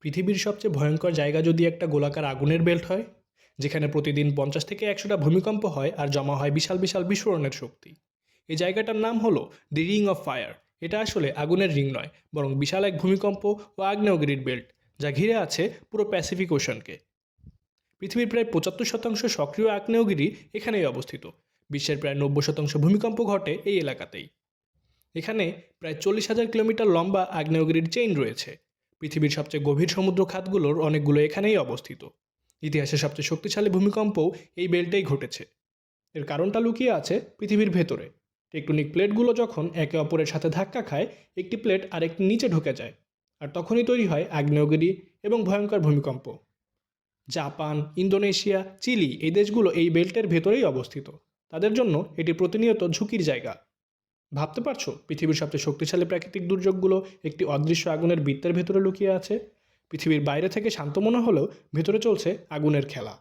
পৃথিবীর সবচেয়ে ভয়ঙ্কর জায়গা যদি একটা গোলাকার আগুনের বেল্ট হয়, যেখানে প্রতিদিন 50 থেকে 100টা ভূমিকম্প হয় আর জমা হয় বিশাল বিশাল বিস্ফোরণের শক্তি। এই জায়গাটার নাম হলো দি রিং অফ ফায়ার। এটা আসলে আগুনের রিং নয়, বরং বিশাল এক ভূমিকম্প ও আগ্নেয়গিরির বেল্ট, যা ঘিরে আছে পুরো প্যাসিফিক ওশনকে। পৃথিবীর প্রায় 75% সক্রিয় আগ্নেয়গিরি এখানেই অবস্থিত। বিশ্বের প্রায় 90% ভূমিকম্প ঘটে এই এলাকাতেই। এখানে প্রায় 40,000 কিলোমিটার লম্বা আগ্নেয়গিরির চেইন রয়েছে। পৃথিবীর সবচেয়ে গভীর সমুদ্র খাতগুলোর অনেকগুলো এখানেই অবস্থিত। ইতিহাসের সবচেয়ে শক্তিশালী ভূমিকম্পও এই বেল্টেই ঘটেছে। এর কারণটা লুকিয়ে আছে পৃথিবীর ভেতরে। টেকটনিক প্লেটগুলো যখন একে অপরের সাথে ধাক্কা খায়, একটি প্লেট আরেকটি নিচে ঢুকে যায়, আর তখনই তৈরি হয় আগ্নেয়গিরি এবং ভয়ঙ্কর ভূমিকম্প। জাপান, ইন্দোনেশিয়া, চিলি এই দেশগুলো এই বেল্টের ভেতরেই অবস্থিত। তাদের জন্য এটি প্রতিনিয়ত ঝুঁকির জায়গা। ভাবতে পারছো পৃথিবীর সবচেয়ে শক্তিশালী প্রাকৃতিক দুর্যোগগুলো একটি অদৃশ্য আগুনের বৃত্তের ভেতরে লুকিয়ে আছে? পৃথিবীর বাইরে থেকে শান্ত মনে হলেও ভেতরে চলছে আগুনের খেলা।